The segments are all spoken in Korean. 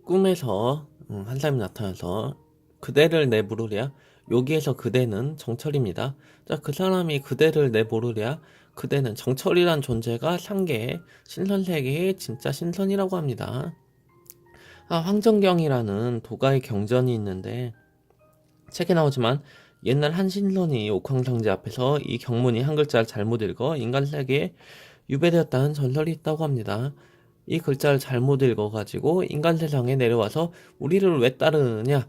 꿈에서 한 사람이 나타나서 그대를 내 부르랴. 여기에서 그대는 정철입니다. 자, 그 사람이 그대를 내 부르랴. 그대는 정철이란 존재가 상계 신선세계의 진짜 신선이라고 합니다. 황정경이라는 도가의 경전이 있는데 책에 나오지만 옛날 한 신선이 옥황상제 앞에서 이 경문이 한 글자를 잘못 읽어 인간 세계에 유배되었다는 전설이 있다고 합니다. 이 글자를 잘못 읽어가지고 인간 세상에 내려와서 우리를 왜 따르느냐?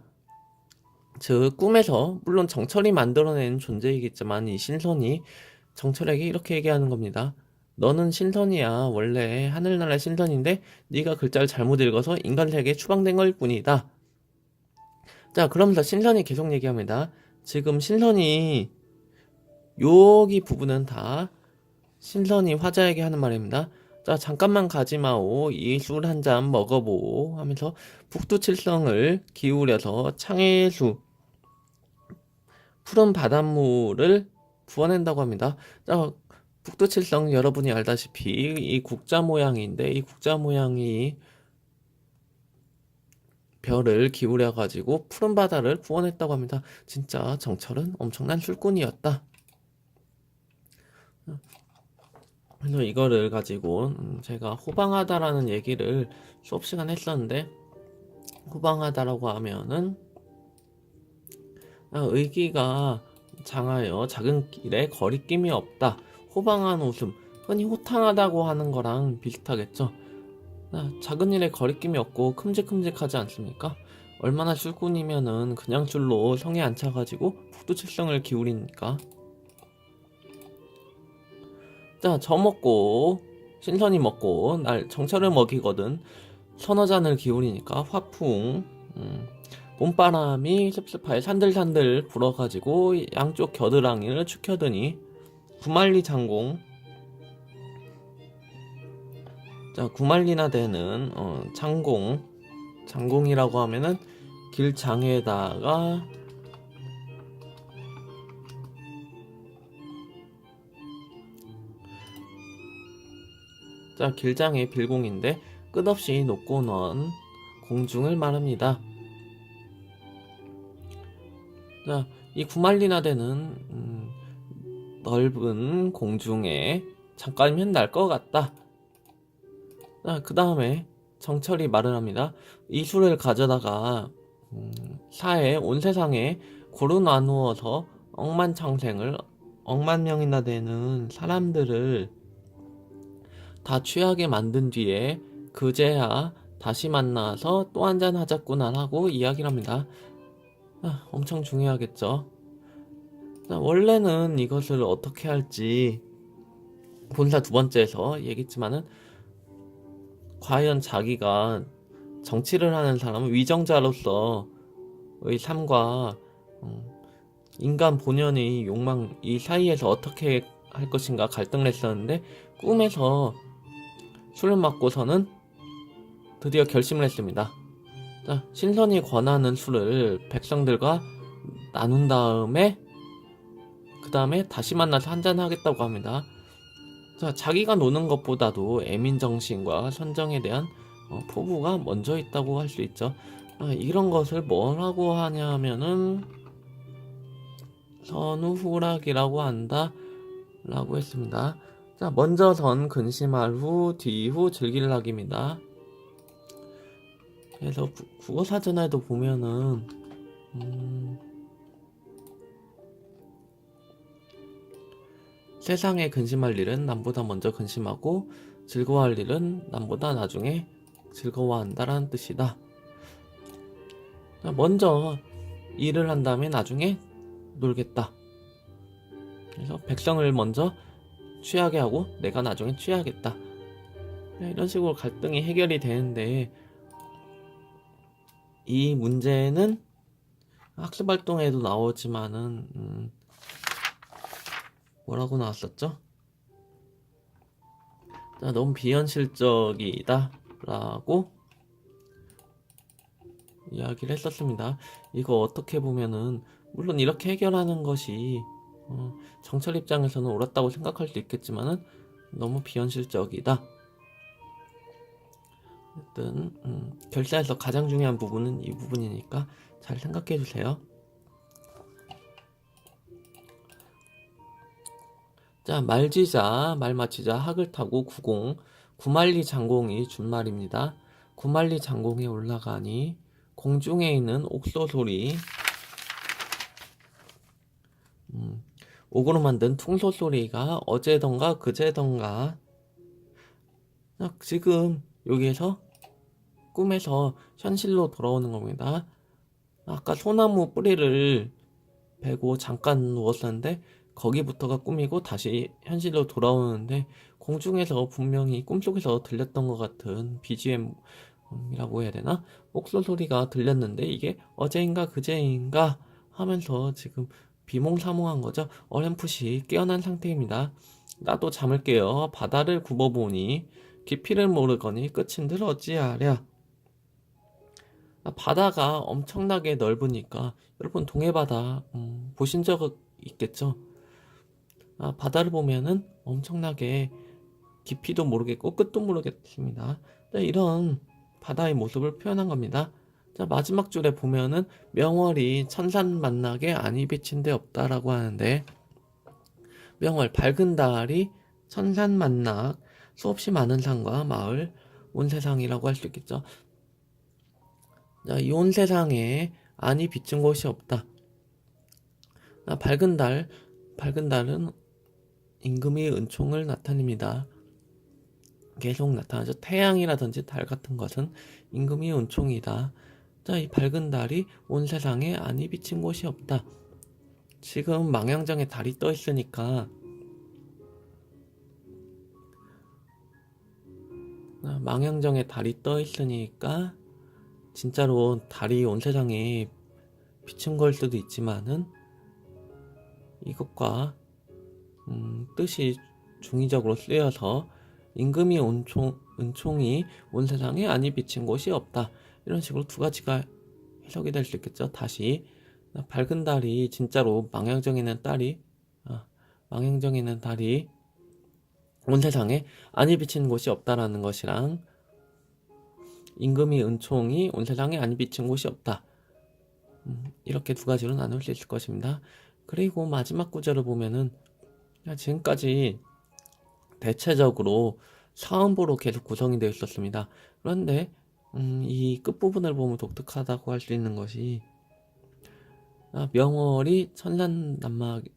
즉 꿈에서 물론 정철이 만들어낸 존재이겠지만 이 신선이 정철에게 이렇게 얘기하는 겁니다. 너는 신선이야. 원래 하늘나라의 신선인데 네가 글자를 잘못 읽어서 인간 세계에 추방된 걸 뿐이다. 자, 그러면서 신선이 계속 얘기합니다. 지금 신선이 여기 부분은 다 신선이 화자에게 하는 말입니다. 자, 잠깐만 가지마오. 이 술 한 잔 먹어보오. 하면서 북두칠성을 기울여서 창해수 푸른 바닷물을 부어낸다고 합니다. 자, 북두칠성 여러분이 알다시피 이 국자 모양인데 이 국자 모양이 별을 기울여 가지고 푸른 바다를 구원했다고 합니다. 진짜 정철은 엄청난 술꾼이었다. 그래서 이거를 가지고 제가 호방하다라는 얘기를 수업 시간에 했었는데, 호방하다라고 하면은 의기가 장하여 작은 길에 거리낌이 없다. 호방한 웃음, 흔히 호탕하다고 하는 거랑 비슷하겠죠. 작은 일에 거리낌이 없고 큼직큼직하지 않습니까? 얼마나 술꾼이면은 그냥 술로 성에 안 차가지고 북두칠성을 기울이니까. 자, 저 먹고 신선이 먹고 날 정철을 먹이거든. 서너 잔을 기울이니까 화풍. 봄바람이 습습하게 산들산들 불어가지고 양쪽 겨드랑이를 축혀드니 구만리 장공. 자, 구만리나 되는 장공이라고 하면은 길장에다가 자, 길장의 빌공인데 끝없이 높고 먼 공중을 말합니다. 자, 이 구만리나대는 넓은 공중에 잠깐이면 날 것 같다. 자, 그 다음에 정철이 말을 합니다. 이 술을 가져다가 사해 온 세상에 고루 나누어서 억만 명이나 되는 사람들을 다 취하게 만든 뒤에 그제야 다시 만나서 또 한잔 하자꾸나 하고 이야기를 합니다. 엄청 중요하겠죠. 원래는 이것을 어떻게 할지 본사 두 번째에서 얘기했지만은 과연 자기가 정치를 하는 사람은 위정자로서의 삶과 인간 본연의 욕망 이 사이에서 어떻게 할 것인가 갈등을 했었는데 꿈에서 술을 마고서는 드디어 결심을 했습니다. 자, 신선이 권하는 술을 백성들과 나눈 다음에 그 다음에 다시 만나서 한잔 하겠다고 합니다. 자, 자기가 노는 것보다도 애민정신과 선정에 대한 포부가 먼저 있다고 할 수 있죠. 이런 것을 뭐라고 하냐면은 선우후락이라고 한다 라고 했습니다. 자, 먼저 선 근심할 후 뒤후 즐길락입니다. 그래서 국어사전에도 보면은 세상에 근심할 일은 남보다 먼저 근심하고 즐거워할 일은 남보다 나중에 즐거워한다라는 뜻이다. 먼저 일을 한 다음에 나중에 놀겠다. 그래서 백성을 먼저 취하게 하고 내가 나중에 취하겠다. 이런 식으로 갈등이 해결이 되는데 이 문제는 학습활동에도 나오지만은 뭐라고 나왔었죠? 자, 너무 비현실적이다 라고 이야기를 했었습니다. 이거 어떻게 보면은 물론 이렇게 해결하는 것이 정철 입장에서는 옳았다고 생각할 수 있겠지만은 너무 비현실적이다. 어쨌든 결사에서 가장 중요한 부분은 이 부분이니까 잘 생각해 주세요. 자, 말지자, 말 맞히자, 학을 타고 구공, 구만리 장공이 준말입니다. 구만리 장공에 올라가니 공중에 있는 옥소 소리, 옥으로 만든 퉁소 소리가 어제던가 그제던가 지금 여기에서 꿈에서 현실로 돌아오는 겁니다. 아까 소나무 뿌리를 베고 잠깐 누웠었는데 거기부터가 꿈이고 다시 현실로 돌아오는데 공중에서 분명히 꿈속에서 들렸던 것 같은 BGM이라고 해야 되나? 목소 소리가 들렸는데 이게 어제인가 그제인가 하면서 지금 비몽사몽한 거죠. 어렴풋이 깨어난 상태입니다. 나도 잠을 깨어 바다를 굽어보니 깊이를 모르거니 끝인들 어찌하랴. 바다가 엄청나게 넓으니까 여러분 동해바다 보신 적 있겠죠? 바다를 보면은 엄청나게 깊이도 모르겠고 끝도 모르겠습니다. 이런 바다의 모습을 표현한 겁니다. 자, 마지막 줄에 보면은 명월이 천산 만나게 안이 비친 데 없다라고 하는데 명월 밝은 달이 천산 만낙 수없이 많은 산과 마을 온 세상이라고 할 수 있겠죠. 자, 이 온 세상에 안이 비친 곳이 없다. 밝은 달은 임금의 은총을 나타냅니다. 계속 나타나죠. 태양이라든지 달 같은 것은 임금의 은총이다. 자, 이 밝은 달이 온 세상에 안이 비친 곳이 없다. 지금 망향정에 달이 떠 있으니까 망향정에 달이 떠 있으니까 진짜로 달이 온 세상에 비친 걸 수도 있지만은 이것과 뜻이 중의적으로 쓰여서 임금이 은총이 온 세상에 안이 비친 곳이 없다. 이런 식으로 두 가지가 해석이 될 수 있겠죠. 다시 밝은 달이 진짜로 망향정에는 달이 온 세상에 안이 비친 곳이 없다라는 것이랑 임금이 은총이 온 세상에 안이 비친 곳이 없다. 이렇게 두 가지로 나눌 수 있을 것입니다. 그리고 마지막 구절을 보면은 지금까지 대체적으로 사음보로 계속 구성이 되어 있었습니다. 그런데 이 끝부분을 보면 독특하다고 할 수 있는 것이 명월이 천산난막에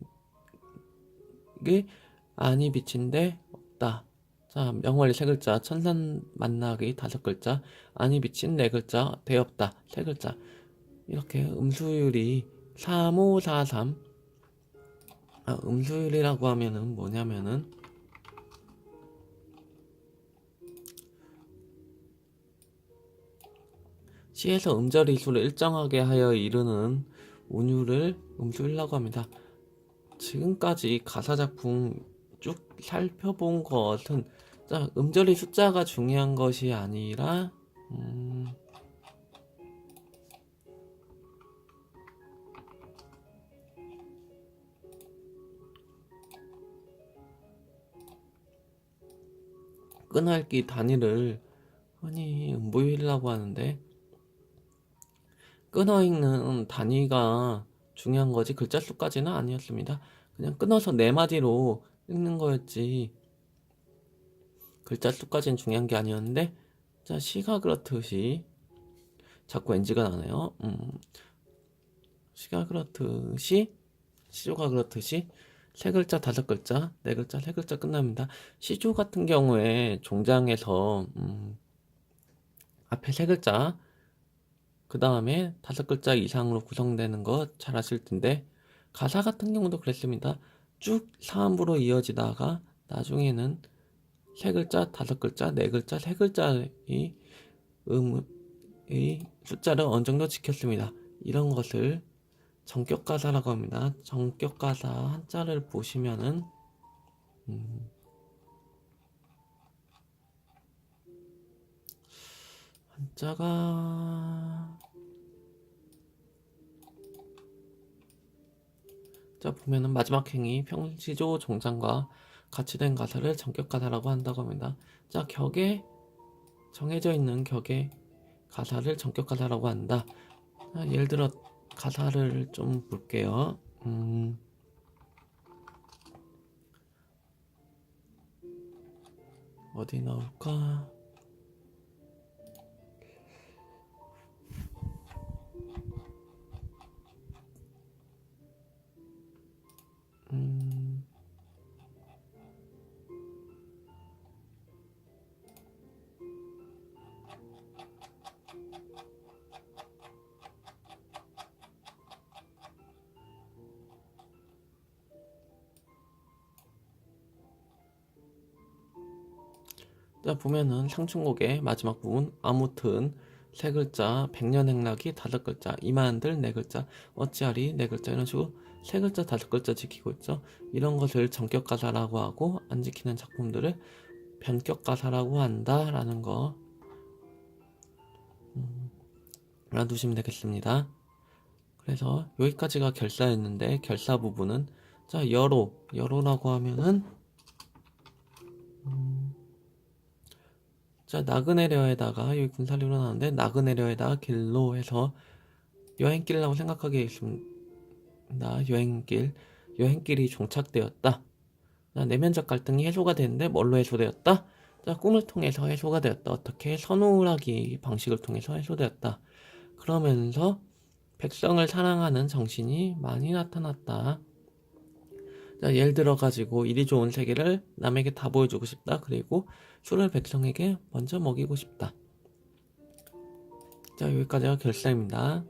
안이 비친데 없다. 자, 명월이 세 글자, 천산만낙이 다섯 글자, 안이 비친 네 글자, 되었다 세 글자. 이렇게 음수율이 3543. 음수율이라고 하면은 뭐냐면은 시에서 음절이수를 일정하게 하여 이루는 운율을 음수율이라고 합니다. 지금까지 가사작품 쭉 살펴본 것은 음절이 숫자가 중요한 것이 아니라 끊어읽기 단위를 흔히 음보율이라고 하는데 끊어읽는 단위가 중요한 거지 글자 수까지는 아니었습니다. 그냥 끊어서 네 마디로 읽는 거였지 글자 수까지는 중요한 게 아니었는데 자, 시가 그렇듯이 자꾸 NG가 나네요. 시가 그렇듯이 시조가 그렇듯이 세 글자, 다섯 글자, 네 글자, 세 글자 끝납니다. 시조 같은 경우에 종장에서 앞에 세 글자, 그 다음에 다섯 글자 이상으로 구성되는 거 잘 아실 텐데 가사 같은 경우도 그랬습니다. 쭉 사음으로 이어지다가 나중에는 세 글자, 다섯 글자, 네 글자, 세 글자의 숫자를 어느 정도 지켰습니다. 이런 것을 정격가사라고 합니다. 정격가사 한자를 보시면은 한자가 자 보면은 마지막 행이 평시조 종장과 같이 된 가사를 정격가사라고 한다고 합니다. 자 격에 정해져 있는 격의 가사를 전격 가사라고 한다. 예를 들어 가사를 좀 볼게요. 어디 나올까? 자, 보면은 상충곡의 마지막 부분 아무튼 세 글자, 백년행락이 다섯 글자, 이만들 네 글자, 어찌하리 네 글자, 이런 식으로 세 글자 다섯 글자 지키고 있죠. 이런 것을 전격 가사라고 하고 안 지키는 작품들을 변격 가사라고 한다라는 거 알아두시면 되겠습니다. 그래서 여기까지가 결사였는데 결사 부분은 자, 여로라고 하면은 자, 나그네려에다가 여기 군사리로 나오는데 나그네려에다가 길로 해서 여행길이라고 생각하겠습니다. 여행길이 종착되었다. 자, 내면적 갈등이 해소가 되는데 뭘로 해소되었다? 자, 꿈을 통해서 해소가 되었다. 어떻게? 선우라기 방식을 통해서 해소되었다. 그러면서 백성을 사랑하는 정신이 많이 나타났다. 자, 예를 들어가지고 이리 좋은 세계를 남에게 다 보여주고 싶다. 그리고 술을 백성에게 먼저 먹이고 싶다. 자, 여기까지가 결사입니다.